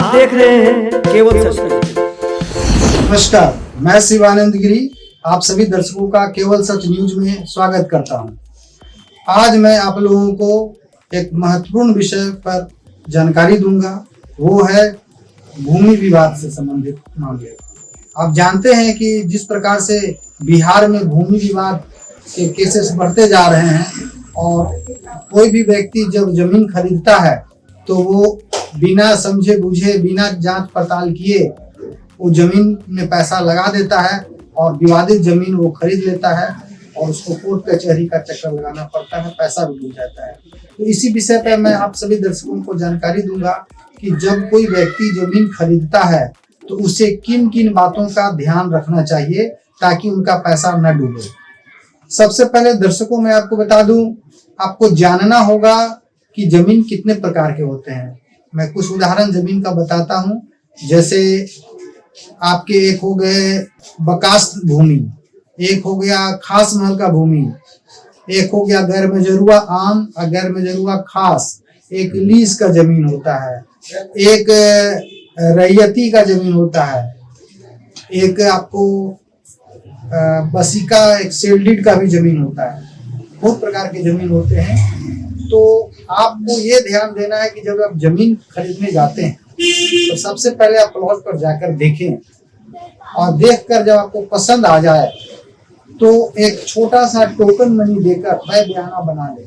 आप देख रहे हैं केवल सच न्यूज। नमस्कार, मैं शिवानंद गिरी आप सभी दर्शकों का केवल सच न्यूज में स्वागत करता हूं। आज मैं आप लोगों को एक महत्वपूर्ण विषय पर जानकारी दूंगा, वो है भूमि विवाद से संबंधित मामले। आप जानते हैं कि जिस प्रकार से बिहार में भूमि विवाद के केसेस बढ़ते जा रहे हैं और कोई भी व्यक्ति जब जमीन खरीदता है तो वो बिना समझे बूझे, बिना जांच पड़ताल किए वो जमीन में पैसा लगा देता है और विवादित जमीन वो खरीद लेता है और उसको कोर्ट कचहरी का चक्कर लगाना पड़ता है, पैसा भी डूब जाता है। तो इसी विषय पर मैं आप सभी दर्शकों को जानकारी दूंगा कि जब कोई व्यक्ति जमीन खरीदता है तो उसे किन किन बातों का ध्यान रखना चाहिए ताकि उनका पैसा न डूबे। सबसे पहले दर्शकों मैं आपको बता दूं, आपको जानना होगा कि जमीन कितने प्रकार के होते हैं। मैं कुछ उदाहरण जमीन का बताता हूं। जैसे आपके एक हो गए बकास्त भूमि, एक हो गया खास महल का भूमि, एक हो गया गैर मजरूआ आम और गैर मजरूआ खास, एक लीज का जमीन होता है, एक रैयती का जमीन होता है, एक आपको बसीका एक सेल्डिड का भी जमीन होता है। बहुत प्रकार के जमीन होते हैं। तो आपको ये ध्यान देना है कि जब आप जमीन खरीदने जाते हैं तो सबसे पहले आप प्लॉट पर जाकर देखें और देखकर जब आपको पसंद आ जाए तो एक छोटा सा टोकन मनी देकर वह बयाना बना लें।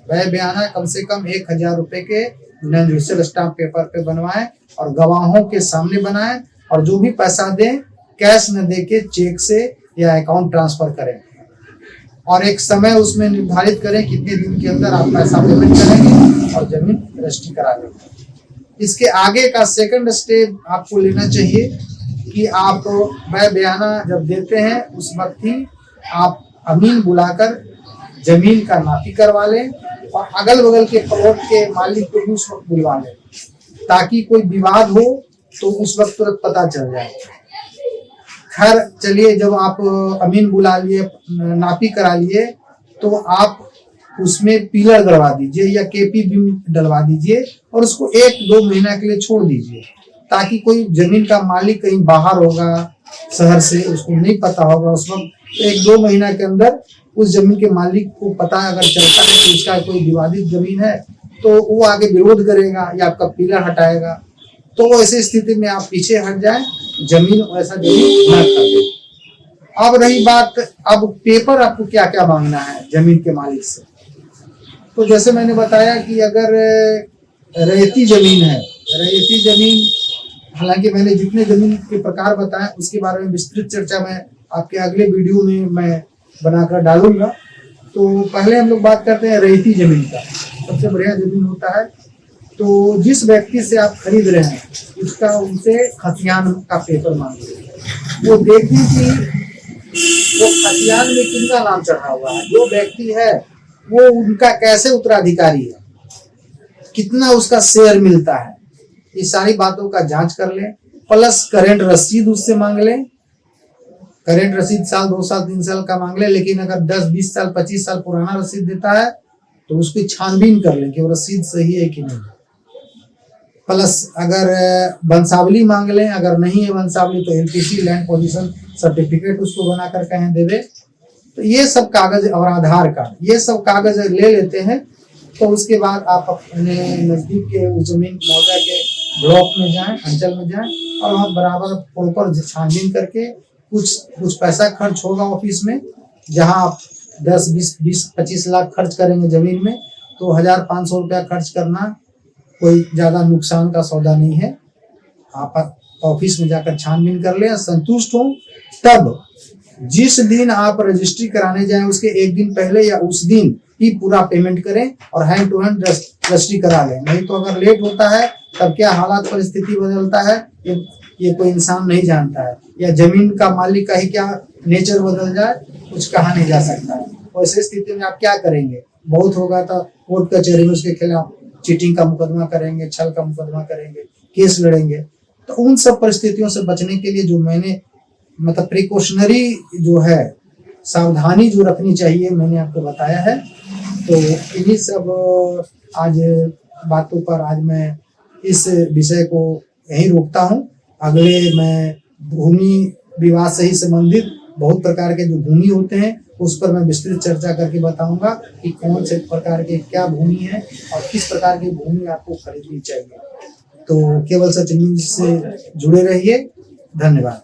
वह बयाना कम से कम 1000 रुपए के नॉन जुडिशियल स्टाम्प पेपर पे बनवाएं और गवाहों के सामने बनाएं और जो भी पैसा दें कैश न देके चेक से या अकाउंट ट्रांसफर करें और एक समय उसमें निर्धारित करें कितने दिन के अंदर आप पैसा पेमेंट करेंगे और जमीन रजिस्ट्री करा लेंगे। इसके आगे का सेकंड स्टेप आपको लेना चाहिए कि आप वह बयाना जब देते हैं उस वक्त ही आप अमीन बुलाकर जमीन का नापी करवा लें और अगल बगल के प्लॉट के मालिक को भी उस वक्त बुलवा लें ताकि कोई विवाद हो तो उस वक्त तुरंत पता चल जाए। खैर चलिए, जब आप अमीन बुला लिए, नापी करा लिए तो आप उसमें पिलर गड़वा दीजिए या केपी बीम डलवा दीजिए और उसको 1-2 महीना के लिए छोड़ दीजिए ताकि कोई जमीन का मालिक कहीं बाहर होगा शहर से, उसको नहीं पता होगा उस वक्त। 1-2 महीना के अंदर उस जमीन के मालिक को पता अगर चलता है कि उसका कोई विवादित जमीन है तो वो आगे विरोध करेगा या आपका पिलर हटाएगा। तो ऐसी स्थिति में आप पीछे हट जाएं, जमीन वैसा जमीन न कर दें। अब रही बात, अब पेपर आपको क्या क्या मांगना है जमीन के मालिक से। तो जैसे मैंने बताया कि अगर रैयती जमीन है, रैयती जमीन, हालांकि मैंने जितने जमीन के प्रकार बताए उसके बारे में विस्तृत चर्चा मैं आपके अगले वीडियो में मैं बनाकर डालूंगा। तो पहले हम लोग बात करते हैं रैयती जमीन का। सबसे बढ़िया जमीन होता है तो जिस व्यक्ति से आप खरीद रहे हैं उसका उनसे खतियान का पेपर मांगिए। वो देखें कि वो खतियान में किनका नाम चढ़ा हुआ है, जो व्यक्ति है वो उनका कैसे उत्तराधिकारी है, कितना उसका शेयर मिलता है, ये सारी बातों का जांच कर लें। प्लस करेंट रसीद उससे मांग लें। करेंट रसीद साल 2 साल 3 साल का मांग लें, लेकिन अगर 10-20 साल 25 साल पुराना रसीद देता है तो उसकी छानबीन कर लें कि वो रसीद सही है कि नहीं। प्लस अगर वंशावली मांग लें, अगर नहीं है वंशावली तो एलपीसी लैंड पोजीशन सर्टिफिकेट उसको बनाकर कहें दे दे। तो ये सब कागज और आधार कार्ड, ये सब कागज ले लेते हैं तो उसके बाद आप अपने नजदीक के उस जमीन मौजा के ब्लॉक में जाएं, अंचल में जाएं और वहाँ बराबर प्रॉपर छानबीन करके कुछ पैसा खर्च होगा ऑफिस में। जहाँ आप 10-20-25 लाख खर्च करेंगे जमीन में तो 1500 रुपया खर्च करना कोई ज्यादा नुकसान का सौदा नहीं है। आप ऑफिस में जाकर छानबीन कर ले, संतुष्ट हो तब जिस दिन आप रजिस्ट्री कराने जाएं उसके एक दिन पहले या उस दिन ही पूरा पेमेंट करें और हैंड टू हैंड रजिस्ट्री करा लें। नहीं तो अगर लेट होता है तब क्या हालात परिस्थिति बदलता है ये कोई इंसान नहीं जानता है, या जमीन का मालिक का ही क्या नेचर बदल जाए कुछ कहा नहीं जा सकता है। वैसे स्थिति में आप क्या करेंगे, बहुत होगा तो कोर्ट कचहरी में उसके खिलाफ चीटिंग का मुकदमा करेंगे, छल का मुकदमा करेंगे, केस लड़ेंगे। तो उन सब परिस्थितियों से बचने के लिए जो मैंने मतलब प्रिकॉशनरी जो है सावधानी जो रखनी चाहिए मैंने आपको बताया है। तो इन्हीं सब आज बातों पर आज मैं इस विषय को यहीं रोकता हूँ। अगले मैं भूमि विवाद से ही संबंधित बहुत प्रकार के जो भूमि होते हैं उस पर मैं विस्तृत चर्चा करके बताऊंगा कि कौन से प्रकार के क्या भूमि है और किस प्रकार की भूमि आपको खरीदनी चाहिए। तो केवल सच न्यूज से जुड़े रहिए। धन्यवाद।